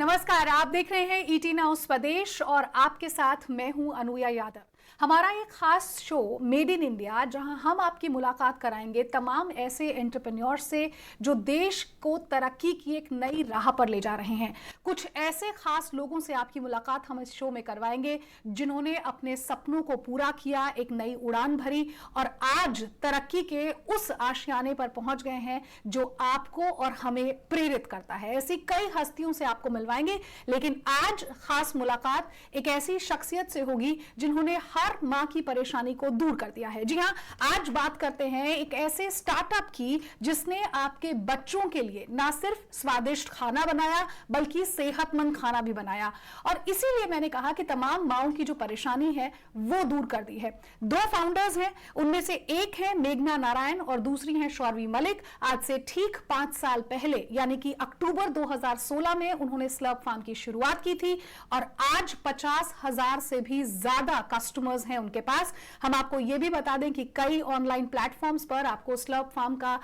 नमस्कार, आप देख रहे हैं ईटी नाउ स्वदेश और आपके साथ मैं हूं अनुया यादव। हमारा एक खास शो मेड इन इंडिया, जहां हम आपकी मुलाकात कराएंगे तमाम ऐसे एंटरप्रेन्योर से जो देश को तरक्की की एक नई राह पर ले जा रहे हैं। कुछ ऐसे खास लोगों से आपकी मुलाकात हम इस शो में करवाएंगे जिन्होंने अपने सपनों को पूरा किया, एक नई उड़ान भरी और आज तरक्की के उस आशियाने पर पहुंच गए हैं जो आपको और हमें प्रेरित करता है। ऐसी कई हस्तियों से आपको मिलवाएंगे, लेकिन आज खास मुलाकात एक ऐसी शख्सियत से होगी जिन्होंने हर मां की परेशानी को दूर कर दिया है। जी हां, आज बात करते हैं एक ऐसे स्टार्टअप की जिसने आपके बच्चों के लिए ना सिर्फ स्वादिष्ट खाना बनाया बल्कि सेहतमंद खाना भी बनाया। और इसीलिए मैंने कहा कि तमाम माओं की जो परेशानी है वो दूर कर दी है। दो फाउंडर्स हैं, उनमें से एक है मेघना नारायण और दूसरी है शौर्वी मलिक। आज से ठीक 5 साल पहले यानी कि अक्टूबर 2016 में उन्होंने स्लर्प फार्म की शुरुआत की थी और आज 50,000 से भी ज्यादा कस्टमर्स हैं उनके पास। हम आपको यह भी बता दें कि कई ऑनलाइन प्लेटफॉर्म्स पर आपको स्लर्प फार्म का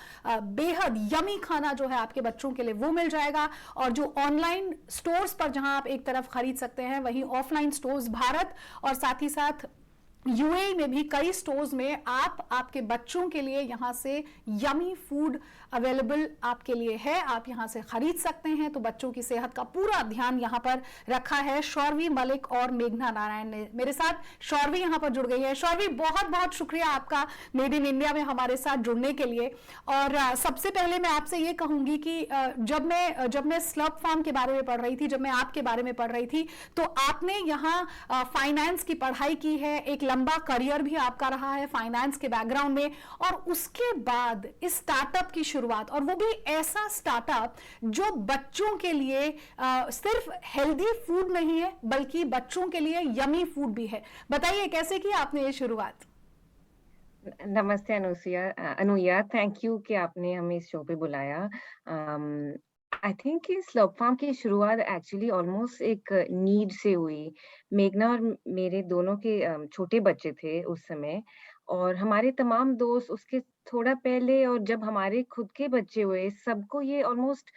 बेहद यमी खाना जो है आपके बच्चों के लिए वो मिल जाएगा। और जो ऑनलाइन स्टोर्स पर जहां आप एक तरफ खरीद सकते हैं, वहीं ऑफलाइन स्टोर्स भारत और साथ ही साथ यूएई में भी कई स्टोर्स में आप आपके बच्चों के लिए यहां से यमी फूड अवेलेबल आपके लिए है, आप यहां से खरीद सकते हैं। तो बच्चों की सेहत का पूरा ध्यान यहां पर रखा है शौर्वी मलिक और मेघना नारायण ने। मेरे साथ शौर्वी यहां पर जुड़ गई है। शौर्वी, बहुत बहुत शुक्रिया आपका मेड इन इंडिया में हमारे साथ जुड़ने के लिए। और सबसे पहले मैं आपसे ये कहूंगी कि जब मैं स्लर्प फार्म के बारे में पढ़ रही थी, जब मैं आपके बारे में पढ़ रही थी, तो आपने यहाँ फाइनेंस की पढ़ाई की है, एक लंबा करियर भी आपका रहा है फाइनेंस के बैकग्राउंड में, और उसके बाद इस स्टार्टअप की शुरुआत, और वो भी ऐसा स्टार्टअप जो बच्चों के लिए सिर्फ हेल्दी फूड नहीं है बल्कि बच्चों के लिए यमी फूड भी है। बताइए कैसे की आपने ये शुरुआत? नमस्ते अनुया, थैंक यू कि आपने हमें इस शो पे बुलाया। आई थिंक कि स्लर्प फार्म की शुरुआत एक्चुअली ऑलमोस्ट एक नीड से हुई। मेघना और मेरे दोनों के छोटे बच्चे थे उस समय, और हमारे तमाम दोस्त उसके थोड़ा पहले, और जब हमारे खुद के बच्चे हुए, सबको ये ऑलमोस्ट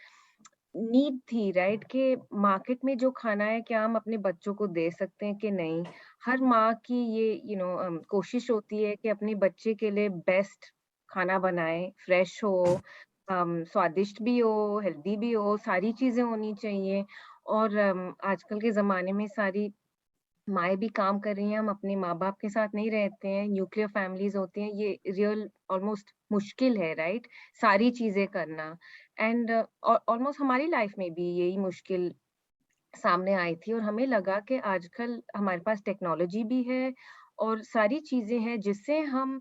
नीड थी, राइट, कि मार्केट में जो खाना है क्या हम अपने बच्चों को दे सकते हैं कि नहीं। हर माँ की ये कोशिश होती है कि अपने बच्चे के लिए बेस्ट खाना बनाए, फ्रेश हो, स्वादिष्ट भी हो, हेल्दी भी हो, सारी चीजें होनी चाहिए। और आजकल के जमाने में सारी माएँ भी काम कर रही हैं, हम अपने माँ-बाप के साथ नहीं रहते हैं, न्यूक्लियर फैमिलीज़ होती हैं, ये रियल ऑलमोस्ट मुश्किल है, राइट? सारी चीज़ें करना। एंड ऑलमोस्ट हमारी लाइफ में भी यही मुश्किल सामने आई थी, और हमें लगा कि आजकल हमारे पास टेक्नोलॉजी भी है और सारी चीज़ें हैं जिससे हम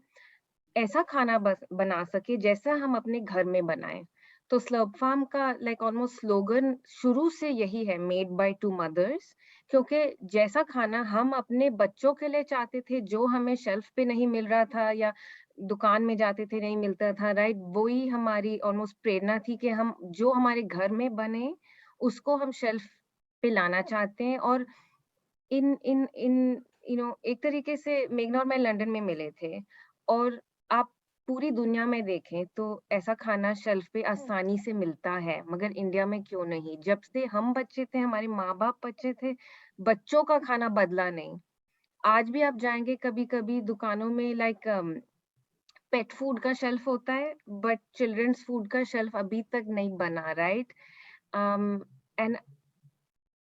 ऐसा खाना बना सके जैसा हम अपने घर में बनाएं। तो स्लर्प फार्म का लाइक ऑलमोस्ट स्लोगन शुरू से यही है, मेड बाय टू मदर्स। क्योंकि जैसा खाना हम अपने बच्चों के लिए चाहते थे, जो हमें शेल्फ पे नहीं मिल रहा था या दुकान में जाते थे नहीं मिलता था, राइट, वही हमारी ऑलमोस्ट प्रेरणा थी कि हम जो हमारे घर में बने उसको हम शेल्फ पे लाना चाहते हैं। और इन इन इन एक तरीके से मेघना और मैं लंदन में मिले थे, और आप पूरी दुनिया में देखें तो ऐसा खाना शेल्फ पे आसानी से मिलता है, मगर इंडिया में क्यों नहीं? जब से हम बच्चे थे, हमारे माँ-बाप बच्चे थे, बच्चों का खाना बदला नहीं। आज भी आप जाएँगे कभी-कभी दुकानों में, लाइक पेट फूड का शेल्फ होता है, बट चिल्ड्रन्स फूड का शेल्फ अभी तक नहीं बना, राइट? एंड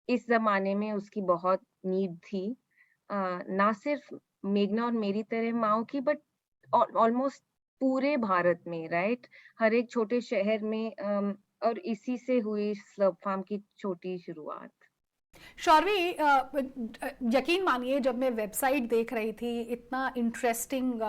इस ज़माने में उसकी बहुत नीड थी। ना सिर्फ मेघना और मेरी तरह माँओं की, बट ऑलमोस्ट पूरे भारत में, राइट? हर एक छोटे शहर में, और इसी से हुई स्लर्प फार्म की छोटी शुरुआत। शौर्वी, यकीन मानिए जब मैं वेबसाइट देख रही थी, इतना इंटरेस्टिंग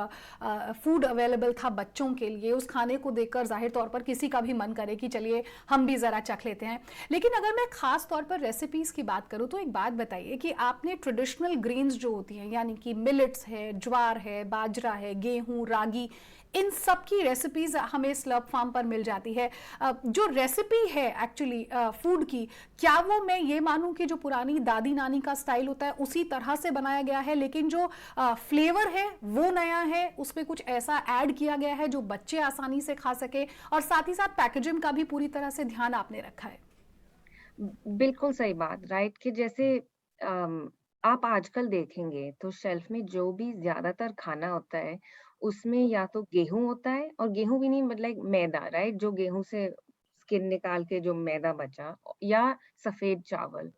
फूड अवेलेबल था बच्चों के लिए, उस खाने को देखकर जाहिर तौर पर किसी का भी मन करे कि चलिए हम भी ज़रा चख लेते हैं। लेकिन अगर मैं ख़ास तौर पर रेसिपीज़ की बात करूँ तो एक बात बताइए कि आपने ट्रेडिशनल ग्रेन्स जो होती हैं, यानी कि मिलेट्स है, ज्वार है, बाजरा है, गेहूँ, रागी, इन सब की रेसिपीज हमें स्लर्प फार्म पर मिल जाती है। जो रेसिपी है एक्चुअली फूड की, क्या वो मैं ये मानूं कि जो पुरानी दादी नानी का स्टाइल होता है उसी तरह से बनाया गया है, लेकिन जो फ्लेवर है वो नया है, उसमें कुछ ऐसा ऐड किया गया है जो बच्चे आसानी से खा सके, और साथ ही साथ पैकेजिंग का भी पूरी तरह से ध्यान आपने रखा है? बिल्कुल सही बात, राइट? कि जैसे अम, आप आजकल देखेंगे तो शेल्फ में जो भी ज़्यादातर खाना होता है, उसमें या तो गेहूँ होता है, और गेहूँ भी नहीं, मतलब मैदा, राइट? जो गेहूँ से स्किन निकाल के जो मैदा बचा, या सफ़ेद चावल।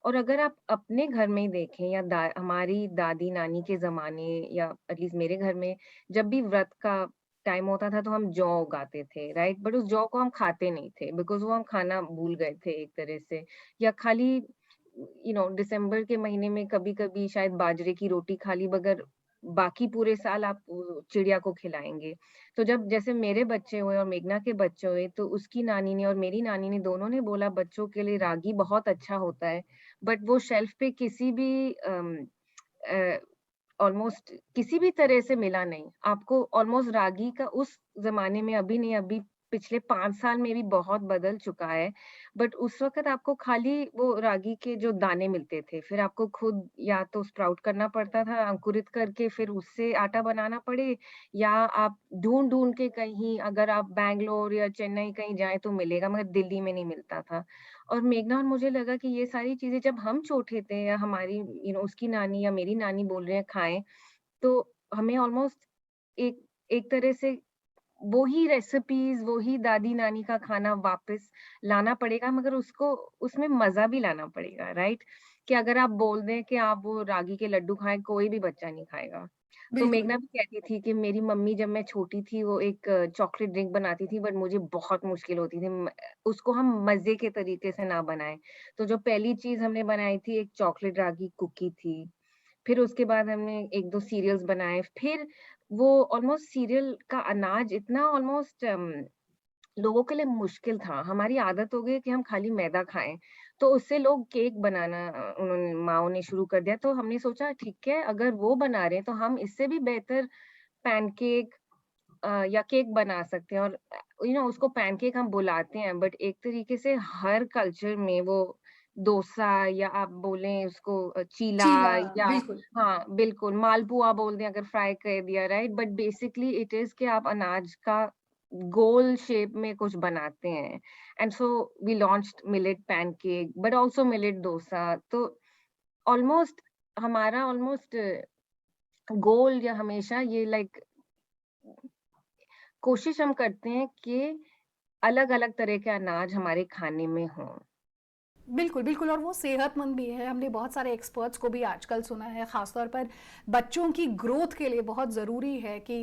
और अगर आप अपने घर में ही देखें, या हमारी दादी-नानी के ज़माने, या एटलीस्ट मेरे घर में, जब भी व्रत का टाइम होता था तो हम जौ उगाते थे, राइट? बट उस जौ को हम खाते नहीं थे, बिकॉज़ वो हम खाना भूल गए थे एक तरह से, या खाली दिसंबर के महीने में कभी-कभी शायद बाजरे की रोटी खा ली, मगर बाकी पूरे साल आप चिड़िया को खिलाएँगे। तो जब जैसे मेरे बच्चे हुए और मेघना के बच्चे हुए, तो उसकी नानी ने और मेरी नानी ने, दोनों ने बोला बच्चों के लिए रागी बहुत अच्छा होता है। बट वो शेल्फ पे किसी भी अ, ऑलमोस्ट किसी भी तरह से मिला नहीं। आपको ऑलमोस्ट रागी का उस ज़माने में, अभी नहीं, अभी पिछले 5 साल में भी बहुत बदल चुका है। बट उस वक़्त आपको खाली वो रागी के जो दाने मिलते थे, फिर आपको खुद या तो स्प्राउट करना पड़ता था, अंकुरित करके फिर उससे आटा बनाना पड़े, या आप ढूँढ-ढूँढ के कहीं, अगर आप बैंगलोर या चेन्नई कहीं जाएँ तो मिलेगा, मगर दिल्ली में नहीं मिलता था। और मेघना और मुझे लगा कि ये सारी चीज़ें जब हम छोटे थे, या हमारी उसकी नानी या मेरी नानी बोल रहे हैं खाएँ, तो हमें ऑलमोस्ट एक एक तरह से वो ही रेसिपीज़, वो ही दादी-नानी का खाना वापस लाना पड़ेगा, मगर उसको उसमें मज़ा भी लाना पड़ेगा, राइट? कि अगर आप बोल दें कि आप वो रागी के लड्डू खाएँ, कोई भी बच्चा नहीं खाएगा। तो बिल्कुल। मेघना भी कहती थी कि मेरी मम्मी जब मैं छोटी थी, वो एक चॉकलेट ड्रिंक बनाती थी, बट मुझे बहुत मुश्किल होती थी। उसको हम मज़े के तरीके से ना बनाएँ। तो जो पहली चीज़ हमने बनाई थी, एक चॉकलेट रागी कुकी थी। फिर उसके बाद हमने 1-2 सीरियल्स बनाए। फिर वो ऑलमोस्ट सीरियल का अनाज इतना ऑलमोस्ट लोगों के लिए मुश्किल था। हमारी आदत हो गई कि हम खाली मैदा खाएँ। तो उससे लोग केक बनाना, उन्होंने माँओं ने शुरू कर दिया। तो हमने सोचा ठीक है, अगर वो बना रहे हैं तो हम इससे भी बेहतर पैनकेक या केक बना सकते हैं। और उसको पैनकेक हम बुलाते हैं, बट एक तरीके से हर कल्चर में वो डोसा, या आप बोलें उसको चीला, चीला, या बिल्कुल। हाँ, बिल्कुल मालपुआ बोल दें अगर फ्राई कर दिया, right? But basically it is कि आप अनाज का गोल शेप में कुछ बनाते हैं। And so we launched millet pancake, but also millet dosa. तो ऑलमोस्ट हमारा ऑलमोस्ट गोल, या हमेशा ये लाइक कोशिश हम करते हैं कि अलग-अलग तरह के अनाज हमारे खाने में हों। बिल्कुल, बिल्कुल, और वो सेहतमंद भी है। हमने बहुत सारे एक्सपर्ट्स को भी आजकल सुना है, ख़ासतौर पर बच्चों की ग्रोथ के लिए बहुत ज़रूरी है कि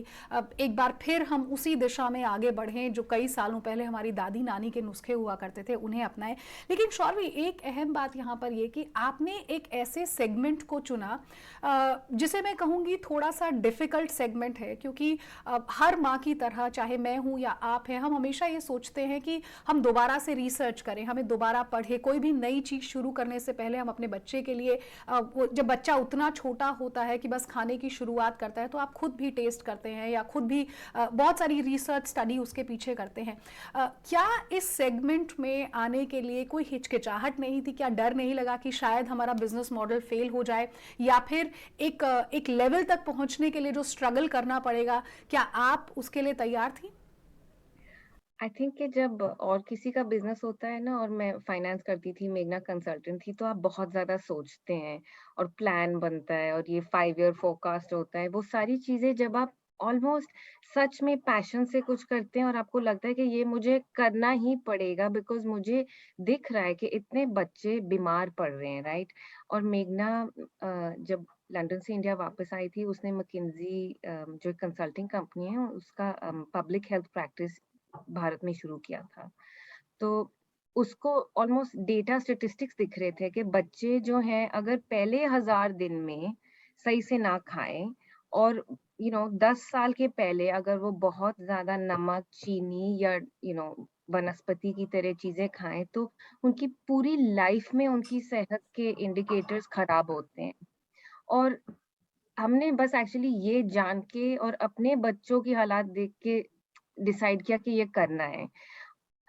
एक बार फिर हम उसी दिशा में आगे बढ़ें जो कई सालों पहले हमारी दादी-नानी के नुस्खे हुआ करते थे, उन्हें अपनाएँ। लेकिन शौर्वी, एक अहम बात यहाँ पर ये कि आपने एक ऐसे सेगमेंट को चुना जिसे मैं कहूँगी थोड़ा-सा डिफ़िकल्ट सेगमेंट है, क्योंकि हर माँ की तरह, चाहे मैं हूँ या आप हैं, हम हमेशा ये सोचते हैं कि हम दोबारा से रिसर्च करें, हमें दोबारा पढ़े, कोई भी नई चीज़ शुरू करने से पहले हम अपने बच्चे के लिए जब बच्चा उतना छोटा होता है कि बस खाने की शुरुआत करता है, तो आप खुद भी टेस्ट करते हैं या खुद भी बहुत सारी रिसर्च स्टडी उसके पीछे करते हैं। क्या इस सेगमेंट में आने के लिए कोई हिचकिचाहट नहीं थी? क्या डर नहीं लगा कि शायद हमारा बिजनेस मॉडल फेल हो जाए, या फिर एक लेवल तक पहुंचने के लिए जो स्ट्रगल करना पड़ेगा, क्या आप उसके लिए तैयार थी? आई थिंक कि जब और किसी का बिज़नेस होता है ना, और मैं फाइनेंस करती थी, मेघना कंसल्टेंट थी, तो आप बहुत ज़्यादा सोचते हैं और प्लान बनता है, और ये 5 ईयर फोरकास्ट होता है। वो सारी चीज़ें जब आप ऑलमोस्ट सच में पैशन से कुछ करते हैं, और आपको लगता है कि ये मुझे करना ही पड़ेगा, बिकॉज़ मुझे दिख रहा है कि इतने बच्चे बीमार पड़ रहे हैं, राइट? और मेघना जब लंदन से इंडिया वापस आई थी, उसने मैकिन्जी जो कंसल्टिंग कंपनी है, उसका पब्लिक हेल्थ प्रैक्टिस भारत में शुरू किया था। तो उसको ऑलमोस्ट डेटा स्टैटिस्टिक्स दिख रहे थे कि बच्चे जो हैं, अगर पहले 1000 दिन में सही से ना खाएँ, और 10 साल के पहले अगर वो बहुत ज़्यादा नमक, चीनी, या वनस्पति की तरह चीज़ें खाएँ, तो उनकी पूरी लाइफ में उनकी सेहत के इंडिकेटर्स खराब होते हैं। और हमने बस एक्चुअली ये जान के और अपने बच्चों की हालात देख के डिसाइड किया कि ये करना है।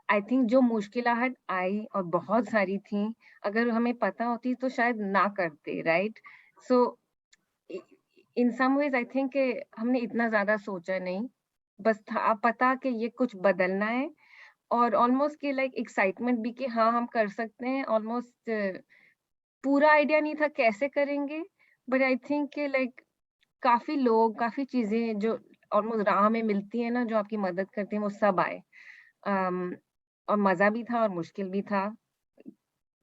आई थिंक जो मुश्किलाहट आई, और बहुत सारी थी, अगर हमें पता होती तो शायद ना करते, राइट? सो इ इन सम वेज़ आई थिंक हमने इतना ज़्यादा सोचा नहीं। बस था पता कि ये कुछ बदलना है, और ऑलमोस्ट कि लाइक एक्साइटमेंट भी कि हाँ हम कर सकते हैं। ऑलमोस्ट पूरा आइडिया नहीं था कैसे करेंगे, बट आई थिंक कि लाइक काफी लोग, काफी चीजें जो ऑलमोस्ट राह में मिलती है ना, जो आपकी मदद करती हैं, वो सब आए। और मजा भी था और मुश्किल भी था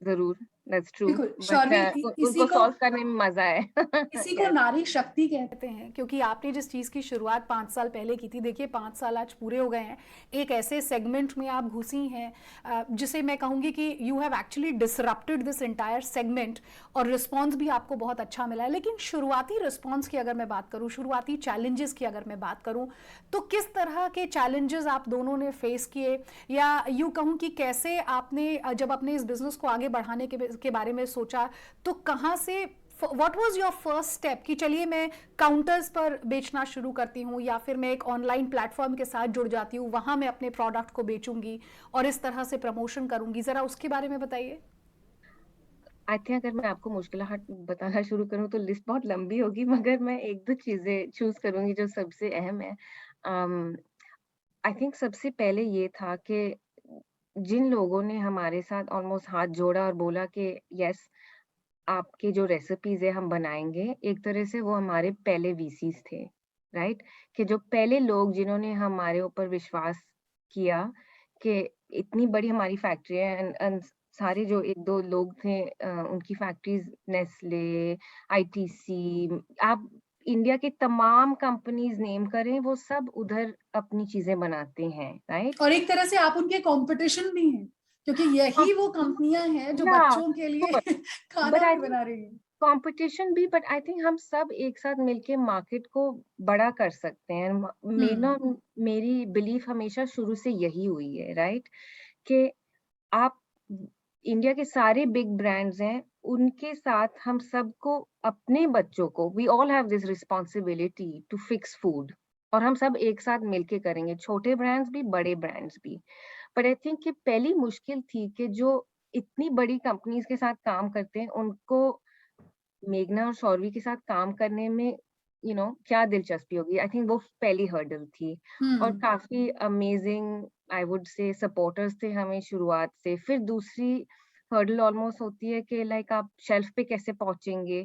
जरूर, दैट्स ट्रू, बिल्कुल, बट शौर्वी उनको सॉल्व करने में मजा है। इसी को Yes. नारी शक्ति कहते हैं, क्योंकि आपने जिस चीज़ की शुरुआत 5 साल पहले की थी, देखिए 5 साल आज पूरे हो गए हैं, एक ऐसे सेगमेंट में आप घुसी हैं जिसे मैं कहूँगी कि you have actually disrupted this entire segment, और रिस्पॉन्स भी आपको बहुत अच्छा मिला है। लेकिन शुरुआती रिस्पॉन्स की अगर मैं बात करूँ, शुरुआती चैलेंजेस की अगर मैं बात करूँ, तो किस तरह के चैलेंजेस आप दोनों ने फेस किए, या यूँ कहूँ कि कैसे आपने जब अपने इस बिजनेस को आगे बढ़ाने के बारे में सोचा, तो कहाँ से, what was your first step कि चलिए मैं काउंटर्स पर बेचना शुरू करती हूँ, या फिर मैं एक ऑनलाइन प्लेटफॉर्म के साथ जुड़ जाती हूँ, वहां मैं अपने प्रोडक्ट को बेचूंगी और इस तरह से प्रमोशन करूंगी, जरा उसके बारे में बताइए। आई थिंक अगर मैं आपको मुश्किलात बताना शुरू करूँ तो लिस्ट बहुत लंबी होगी, मगर मैं एक दो चीजें चूज करूंगी जो सबसे अहम है। आई थिंक सबसे पहले ये था कि जिन लोगों ने हमारे साथ ऑलमोस्ट हाथ जोड़ा और बोला कि यस आपके जो रेसिपीज है हम बनाएंगे, एक तरह से वो हमारे पहले वीसीस थे, राइट? कि जो पहले लोग जिन्होंने हमारे ऊपर विश्वास किया कि इतनी बड़ी हमारी फैक्ट्री है, and सारे जो एक दो लोग थे उनकी फैक्ट्रीज, नेस्ले, आईटीसी, आप इंडिया के तमाम कंपनीज नेम करें, वो सब उधर अपनी चीजें बनाते हैं, राइट? और एक तरह से आप उनके कंपटीशन भी हैं, क्योंकि यही वो कंपनियां हैं जो या बच्चों के लिए बट खाना आई भी बना रही हैं। कंपटीशन भी, बट आई थिंक हम सब एक साथ मिलके मार्केट को बड़ा कर सकते हैं। हम्म। मेरी बिलीफ हमेशा शुरू से यही हुई है, राइट? कि आप इंडिया के सारे बिग ब्रांड्स हैं, उनके साथ हम सबको, अपने बच्चों को, we all have this responsibility to fix food, और हम सब एक साथ मिलके करेंगे, छोटे ब्रांड्स भी बड़े ब्रांड्स भी। बट आई थिंक कि पहली मुश्किल थी कि जो इतनी बड़ी कंपनीज के साथ काम करते हैं, उनको मेघना और शौरवी के साथ काम करने में क्या दिलचस्पी होगी। आई थिंक वो पहली हर्डल थी। और हम्म। काफी amazing I would say supporters थे हमें शुरुआत से। फिर दूसरी हर्डल ऑलमोस्ट होती है कि लाइक आप शेल्फ पे कैसे पहुंचेंगे,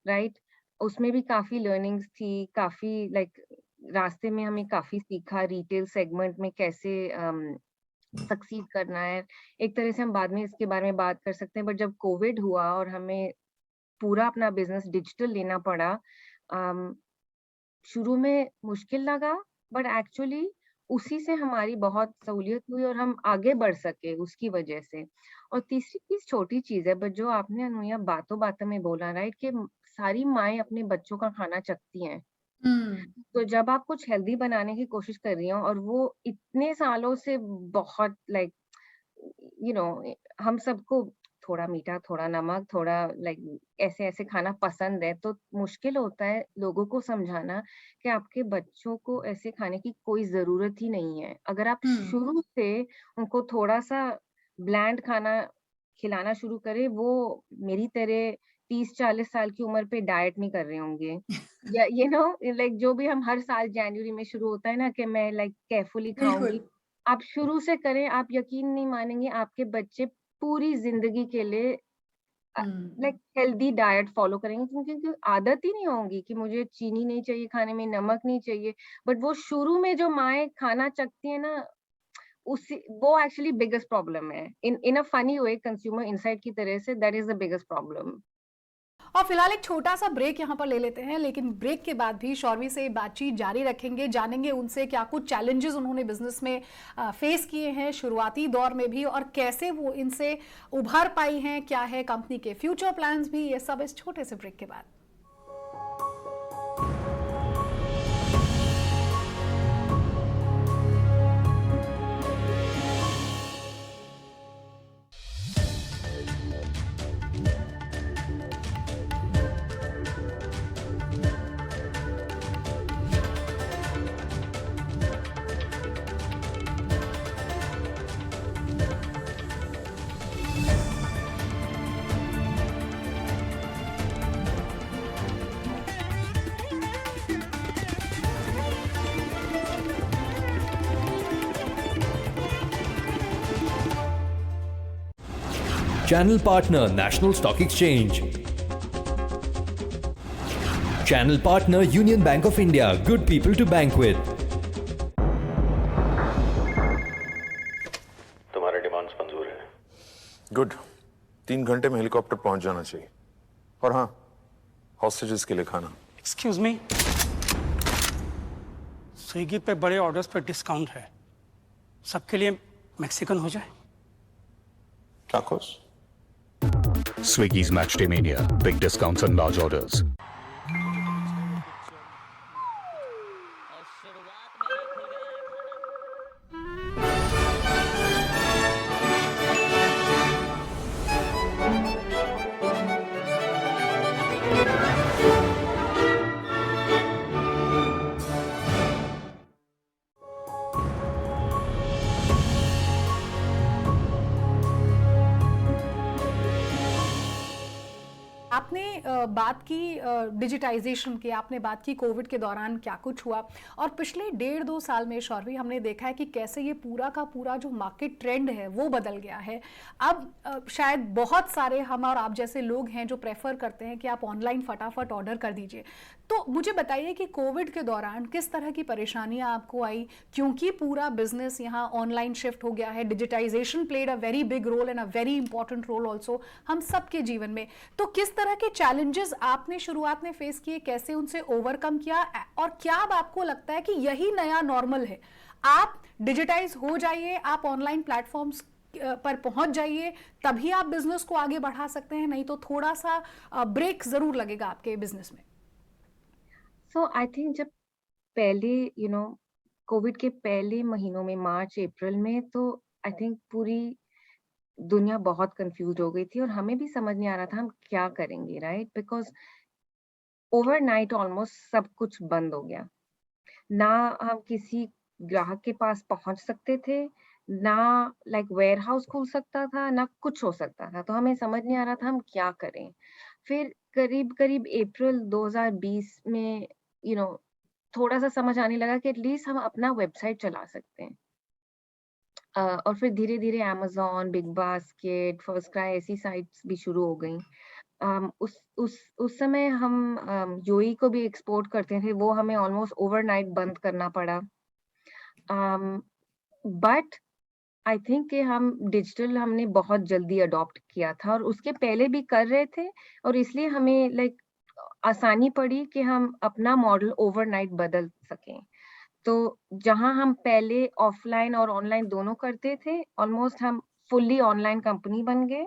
राइट? उसमें भी काफी लर्निंग्स थी, काफी लाइक रास्ते में हमें काफी सीखा, रिटेल सेगमेंट में कैसे सक्सीड करना है। एक तरह से हम बाद में इसके बारे में बात कर सकते हैं, बट जब कोविड हुआ और हमें पूरा अपना बिजनेस डिजिटल लेना पड़ा, शुरू में मुश्किल लगा, बट एक्चुअली उसी से हमारी बहुत सहूलियत हुई और हम आगे बढ़ सके उसकी वजह से। और तीसरी चीज छोटी चीज है, बट जो आपने अनुया बातों बातों में बोला, राइट, कि सारी माएं अपने बच्चों का खाना चखती हैं। हम्म। तो जब आप कुछ हेल्दी बनाने की कोशिश कर रही हो और वो इतने सालों से बहुत लाइक हम सबको थोड़ा मीठा, थोड़ा नमक, थोड़ा लाइक ऐसे ऐसे खाना पसंद है, तो मुश्किल होता है लोगों को समझाना कि आपके बच्चों को ऐसे खाने की कोई जरूरत ही नहीं है। अगर आप हम्म। शुरू से उनको थोड़ा सा ब्लैंड खाना खिलाना शुरू करें, वो मेरी तरह 30-40 साल की उम्र पे डाइट नहीं कर रहे होंगे, या लाइक जो भी हम हर साल जनवरी में शुरू होता है ना कि मैं लाइक केयरफुली बिल्कुल। खाऊंगी, आप शुरू से करें, आप यकीन नहीं मानेंगे, आपके बच्चे पूरी जिंदगी के लिए हम्म। लाइक हेल्दी डाइट फॉलो करेंगे, क्योंकि आदत ही नहीं होगी कि मुझे चीनी नहीं चाहिए खाने में, नमक नहीं चाहिए। बट वो शुरू में जो माएँ खाना चखती है ना, उसी वो एक्चुअली बिगेस्ट प्रॉब्लम है, in a funny way, consumer insight की तरह से, that is the biggest problem. और फिलहाल एक छोटा सा ब्रेक यहाँ पर ले लेते हैं, लेकिन ब्रेक के बाद भी शौरवी से बातचीत जारी रखेंगे, जानेंगे उनसे क्या कुछ चैलेंजेस उन्होंने बिजनेस में फेस किए हैं शुरुआती दौर में भी, और कैसे वो इनसे उभर पाई हैं, क्या है कंपनी के फ्यूचर प्लान्स भी, ये सब इस छोटे से ब्रेक के बाद। Channel partner National Stock Exchange. Channel partner Union Bank of India. Good people to bank with. तुम्हारे डिमांड्स मंजूर है। गुड। 3 घंटे में हेलीकॉप्टर पहुंच जाना चाहिए। और हाँ, हॉस्टेजेस के लिए खाना। एक्सक्यूज मी, स्विगी पे बड़े ऑर्डर्स पे डिस्काउंट है, सबके लिए मैक्सिकन हो जाए। Tacos. Swiggy's Matchday Mania. Big discounts on large orders. आपने बात की डिजिटाइजेशन की, आपने बात की कोविड के दौरान क्या कुछ हुआ, और पिछले 1.5-2 साल में शौर्वी हमने देखा है कि कैसे ये पूरा का पूरा जो मार्केट ट्रेंड है वो बदल गया है। अब शायद बहुत सारे हम और आप जैसे लोग हैं जो प्रेफर करते हैं कि आप ऑनलाइन फटाफट ऑर्डर कर दीजिए। तो मुझे बताइए कि कोविड के दौरान किस तरह की परेशानियां आपको आई, क्योंकि पूरा बिजनेस यहाँ ऑनलाइन शिफ्ट हो गया है। Digitization played a very big role and a very important role also हम सबके जीवन में। तो किस तरह के चैलेंजेस आपने शुरुआत में फेस किए, कैसे उनसे ओवरकम किया, और क्या अब आपको लगता है कि यही नया नॉर्मल है? आप डिजिटाइज हो जाइए, आप ऑनलाइन प्लेटफॉर्म्स पर पहुंच जाइए, तभी आप बिजनेस को आगे बढ़ा सकते हैं, नहीं तो थोड़ा सा ब्रेक जरूर लगेगा आपके बिजनेस में। सो आई थिंक जब पहले कोविड के पहले महीनों में, मार्च अप्रैल में, तो आई थिंक पूरी दुनिया बहुत कंफ्यूज हो गई थी और हमें भी समझ नहीं आ रहा था हम क्या करेंगे, राइट? बिकॉज ओवरनाइट ऑलमोस्ट सब कुछ बंद हो गया। ना हम किसी ग्राहक के पास पहुंच सकते थे, ना वेयर हाउस खुल सकता था, ना कुछ हो सकता था। तो हमें समझ नहीं आ रहा था हम क्या करें। फिर करीब करीब अप्रैल 2020 में थोड़ा सा समझ आने लगा कि एटलीस्ट हम अपना वेबसाइट चला सकते हैं। और फिर धीरे धीरे Amazon, big basket, first cry ऐसी साइट्स भी शुरू हो गई। उस समय हम यूएई को भी एक्सपोर्ट करते थे, वो हमें ऑलमोस्ट ओवरनाइट बंद करना पड़ा। बट आई थिंक कि हम डिजिटल हमने बहुत जल्दी अडॉप्ट किया था और उसके पहले भी कर रहे थे, और इसलिए हमें आसानी पड़ी कि हम अपना मॉडल ओवरनाइट बदल सकें। तो जहां हम पहले ऑफलाइन और ऑनलाइन दोनों करते थे, ऑलमोस्ट हम फुल्ली ऑनलाइन कंपनी बन गए।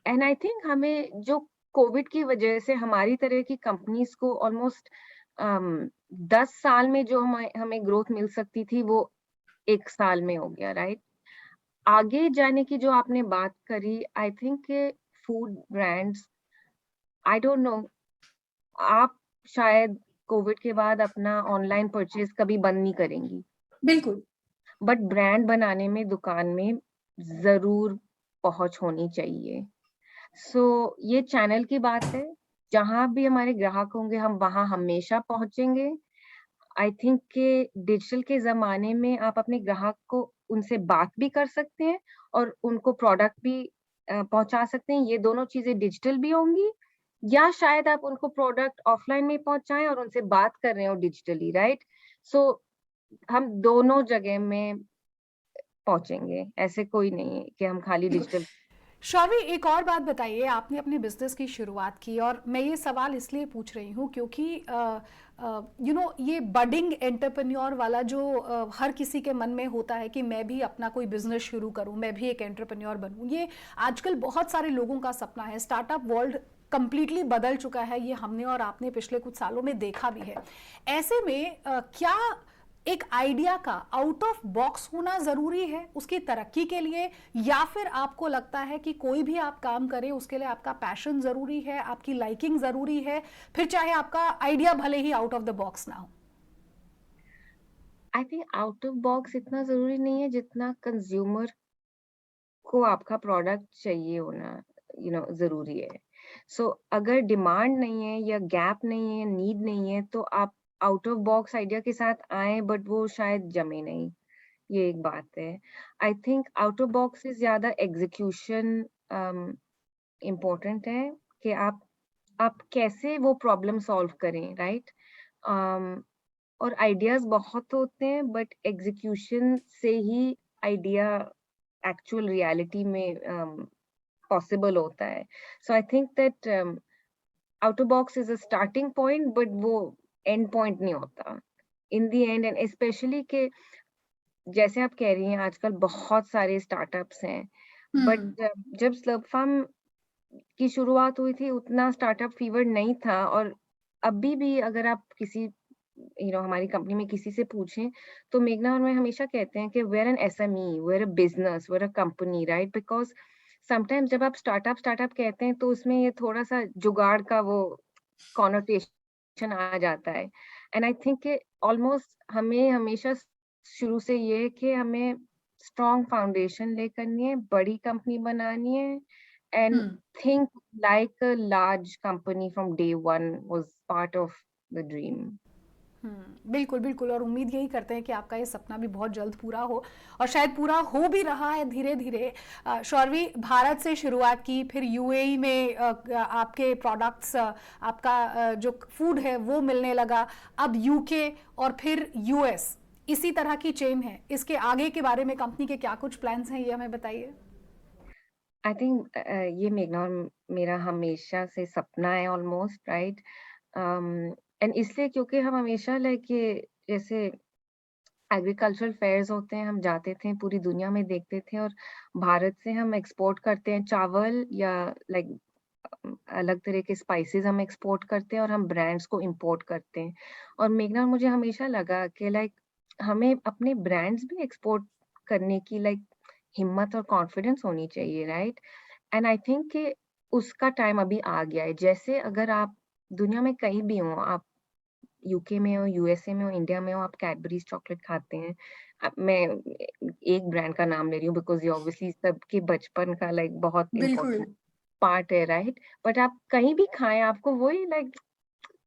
एंड आई थिंक हमें जो कोविड की वजह से हमारी तरह की कंपनीज को ऑलमोस्ट 10 साल में जो हमें ग्रोथ मिल सकती थी वो 1 साल में हो गया, राइट? आगे जाने की जो आपने बात करी, I think food brands, I don't know, आप शायद कोविड के बाद अपना ऑनलाइन परचेज कभी बंद नहीं करेंगी, बिल्कुल, बट ब्रांड बनाने में दुकान में जरूर पहुंच होनी चाहिए। सो ये चैनल की बात है, जहां भी हमारे ग्राहक होंगे हम वहां हमेशा पहुंचेंगे। आई थिंक के डिजिटल के जमाने में आप अपने ग्राहक को उनसे बात भी कर सकते हैं और उनको प्रोडक्ट भी पहुंचा सकते हैं। ये दोनों चीजें डिजिटल भी होंगी, या शायद आप उनको प्रोडक्ट ऑफलाइन में पहुंचाएं और उनसे बात कर रहे हो डिजिटली, राइट? सो हम दोनों जगह में पहुंचेंगे, ऐसे कोई नहीं है कि हम खाली डिजिटल। शौर्वी, एक और बात बताइए, आपने अपने बिजनेस की शुरुआत की, और मैं ये सवाल इसलिए पूछ रही हूँ क्योंकि ये बडिंग एंटरप्रेन्योर वाला जो हर किसी के मन में होता है कि मैं भी अपना कोई बिजनेस शुरू करूँ, मैं भी एक एंटरप्रेन्योर बनूँ, ये आजकल बहुत सारे लोगों का सपना है। स्टार्टअप वर्ल्ड कंप्लीटली बदल चुका है, ये हमने और आपने पिछले कुछ सालों में देखा भी है। ऐसे में क्या एक आइडिया का आउट ऑफ बॉक्स होना जरूरी है उसकी तरक्की के लिए, या फिर आपको लगता है कि कोई भी आप काम करें उसके लिए आपका पैशन जरूरी है, आपकी लाइकिंग जरूरी है, फिर चाहे आपका आइडिया भले ही आउट ऑफ द बॉक्स ना हो? आई थिंक आउट ऑफ बॉक्स इतना जरूरी नहीं है जितना कंज्यूमर को आपका प्रोडक्ट चाहिए होना जरूरी है। सो अगर डिमांड नहीं है या गैप नहीं है, नीड नहीं है, तो आप आउट ऑफ बॉक्स आइडिया के साथ आए बट वो शायद जमे नहीं। ये एक बात है। I think out of box से ज्यादा एग्जीक्यूशन इम्पोर्टेंट है कि आप कैसे वो प्रॉब्लम सॉल्व करें, राइट? और आइडियाज बहुत होते हैं, बट एग्जीक्यूशन से ही आइडिया एक्चुअल रियलिटी में पॉसिबल होता है। So I think that out of box is a starting point, but वो एंड पॉइंट नहीं होता in the end. And specially के जैसे आप कह रही हैं, आजकल बहुत सारे स्टार्टअप्स हैं, बट जब स्लर्प फार्म की शुरुआत हुई थी उतना स्टार्टअप फीवर नहीं था। और अभी भी अगर आप किसी हमारी कंपनी में किसी से पूछें, तो मेघना और मैं हमेशा कहते हैं कि we're an SME, we're a business, we're a company, right? Because sometimes जब आप स्टार्टअप कहते हैं तो उसमें ये थोड़ा सा जुगाड़ का वो कॉनोटेशन आ जाता है। एंड आई थिंक ऑलमोस्ट हमें हमेशा शुरू से ये है कि हमें स्ट्रॉन्ग फाउंडेशन ले करनी है, बड़ी कंपनी बनानी है, and think like a large company from day one was part of the dream. बिल्कुल बिल्कुल, और उम्मीद यही करते हैं कि आपका ये सपना भी बहुत जल्द पूरा हो, और शायद पूरा हो भी रहा है धीरे धीरे। शौरवी, भारत से शुरुआत की, फिर यूएई में आपके प्रोडक्ट्स, आपका जो फूड है वो मिलने लगा, अब यूके और फिर यूएस, इसी तरह की चेन है। इसके आगे के बारे में कंपनी के क्या कुछ प्लान्स हैं, ये हमें बताइए। आई थिंक ये मेघना और मेरा हमेशा से सपना है ऑलमोस्ट, राइट? एंड इसलिए क्योंकि हम हमेशा लाइक ये जैसे एग्रीकल्चरल फेयर्स होते हैं, हम जाते थे, पूरी दुनिया में देखते थे, और भारत से हम एक्सपोर्ट करते हैं चावल या लाइक अलग तरह के स्पाइसेस हम एक्सपोर्ट करते हैं, और हम ब्रांड्स को इंपोर्ट करते हैं। और मेघना, मुझे हमेशा लगा कि लाइक हमें अपने ब्रांड्स भी एक्सपोर्ट करने की लाइक हिम्मत और कॉन्फिडेंस होनी चाहिए, राइट? एंड आई थिंक कि उसका टाइम अभी आ गया है। जैसे अगर आप दुनिया में कहीं भी हो, आप यूके में हो, यूएसए में हो, इंडिया में हो, आप कैडबरीज चॉकलेट खाते हैं। मैं एक ब्रांड का नाम ले रही हूँ बिकॉज ये ऑब्वियसली सबके बचपन का लाइक बहुत इम्पोर्टेंट पार्ट है, राइट? बट आप कहीं भी खाएं, आपको वही लाइक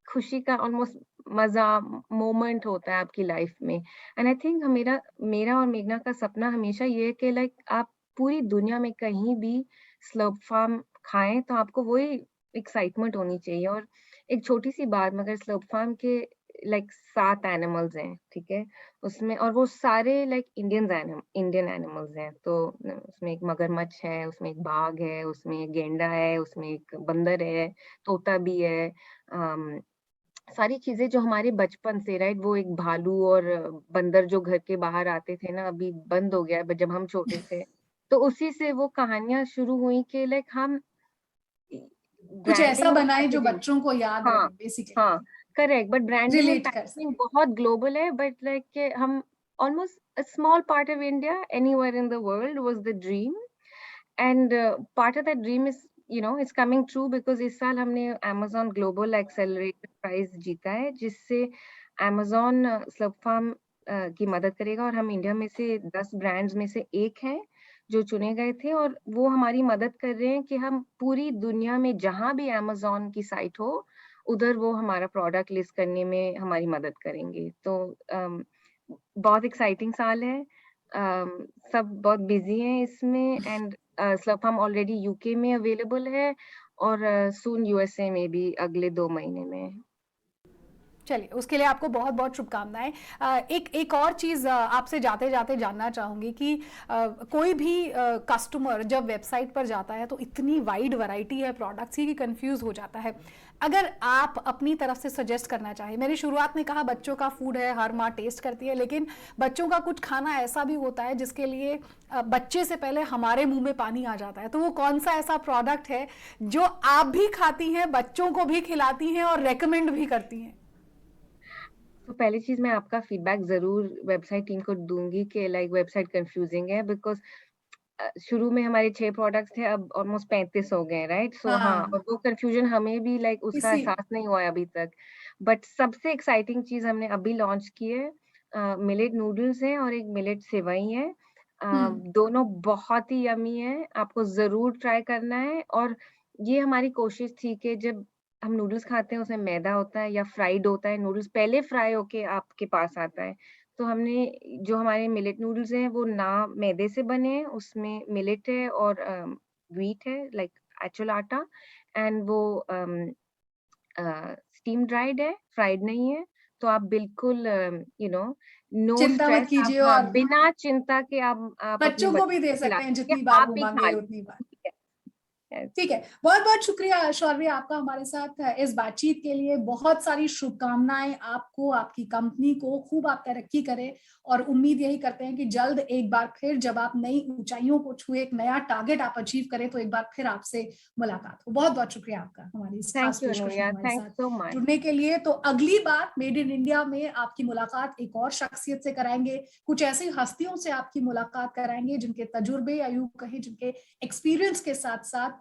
खुशी का ऑलमोस्ट मजा मोमेंट होता है आपकी लाइफ में। एंड आई थिंक मेरा मेरा और मेघना का सपना हमेशा ये है कि लाइक आप पूरी दुनिया में कहीं भी स्लर्प फार्म खाएं तो आपको वही एक्साइटमेंट होनी चाहिए। और एक छोटी सी बात, मगर स्लर्प फार्म के लाइक 7 एनिमल्स हैं, ठीक है? उसमें, और वो सारे लाइक इंडियन एनिमल्स हैं। तो उसमें एक मगरमच्छ है, उसमें एक बाघ है, उसमें एक गेंडा है, उसमें एक बंदर है, तोता भी है। सारी चीजें जो हमारे बचपन से, राइट? वो एक भालू और बंदर जो घर के बाहर आते थे ना, अभी बंद हो गया है, जब हम छोटे थे तो उसी से वो कहानियां शुरू हुई कि लाइक हम कुछ ऐसा ब्रांडिंग और बनाए जो पैकेजिंग। बच्चों को याद हाँ, रहे, बेसिकली हाँ, correct. But branding and relate कर पैकेजिंग सके। बहुत ग्लोबल है, बट लाइक हम almost a small part of India anywhere in the world was the dream. And part of that dream is is coming true because इस साल हमने Amazon global accelerator prize जीता है, जिससे Amazon स्लर्प फार्म की मदद करेगा। और हम इंडिया में से 10 ब्रांड्स में से एक हैं जो चुने गए थे, और वो हमारी मदद कर रहे हैं कि हम पूरी दुनिया में जहां भी Amazon की साइट हो, उधर वो हमारा प्रोडक्ट लिस्ट करने में हमारी मदद करेंगे। तो बहुत एक्साइटिंग साल है। सब बहुत बिजी हैं इसमें। And Slurrp Farm already UK में अवेलेबल है, और सून यूएसए में भी अगले 2 महीने में। चलिए, उसके लिए आपको बहुत बहुत शुभकामनाएं। एक और चीज़ आपसे जाते जाते जानना चाहूँगी कि कोई भी कस्टमर जब वेबसाइट पर जाता है तो इतनी वाइड वैरायटी है प्रोडक्ट्स की कि कंफ्यूज हो जाता है। अगर आप अपनी तरफ से सजेस्ट करना चाहें, मैंने शुरुआत में कहा बच्चों का फूड है, हर माँ टेस्ट करती है, लेकिन बच्चों का कुछ खाना ऐसा भी होता है जिसके लिए बच्चे से पहले हमारे मुंह में पानी आ जाता है। तो वो कौन सा ऐसा प्रोडक्ट है जो आप भी खाती हैं, बच्चों को भी खिलाती हैं और रेकमेंड भी करती हैं? तो पहली चीज, मैं आपका फीडबैक जरूर वेबसाइट टीम को दूंगी कि लाइक वेबसाइट कंफ्यूजिंग है, बिकॉज शुरू में हमारे 6 प्रोडक्ट्स थे, अब ऑलमोस्ट 35 हो गए, राइट? सो हाँ, और वो कंफ्यूजन हमें भी लाइक उसका इसी एहसास नहीं हुआ है अभी तक। बट सबसे एक्साइटिंग चीज हमने अभी लॉन्च की है, मिलेट नूडल्स है और एक मिलेट सेवई है। दोनों बहुत ही यमी है, आपको जरूर ट्राई करना है। और ये हमारी कोशिश थी कि जब हम नूडल्स खाते हैं उसमें मैदा होता है या फ्राइड होता है, नूडल्स पहले फ्राई होके आपके पास आता है, तो हमने जो हमारे मिलेट नूडल्स हैं वो ना मैदे से बने हैं, उसमें मिलेट है और व्हीट है, लाइक एक्चुअल आटा, एंड वो स्टीम ड्राइड है, फ्राइड नहीं है। तो आप बिल्कुल नो चिंता मत स्ट्रेस, कीजिए, आप और बिना चिंता के आप अपने बच्चों को भी बच्चों दे को खिला सकते हैं, सकते जितनी हैं, बार आप वो भी खा मांगे उतनी बार। लीजिए। Yes. ठीक है, बहुत बहुत शुक्रिया शौर्य आपका हमारे साथ इस बातचीत के लिए। बहुत सारी शुभकामनाएं आपको, आपकी कंपनी को, खूब आप तरक्की करें, और उम्मीद यही करते हैं कि जल्द एक बार फिर जब आप नई ऊंचाइयों को छुए, एक नया टारगेट आप अचीव करें, तो एक बार फिर आपसे मुलाकात हो। बहुत बहुत शुक्रिया आपका हमारी इस खास Thank you, पेशकश में Anuya. हमारे Thanks साथ so much. जुड़ने के लिए। तो अगली बार मेड इन इंडिया में आपकी मुलाकात एक और शख्सियत से कराएंगे, कुछ ऐसी हस्तियों से आपकी मुलाकात कराएंगे जिनके तजुर्बे या यूं कहें जिनके एक्सपीरियंस के साथ साथ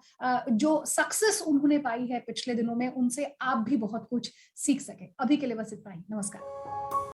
जो सक्सेस उन्होंने पाई है पिछले दिनों में, उनसे आप भी बहुत कुछ सीख सके। अभी के लिए बस इतना ही। नमस्कार।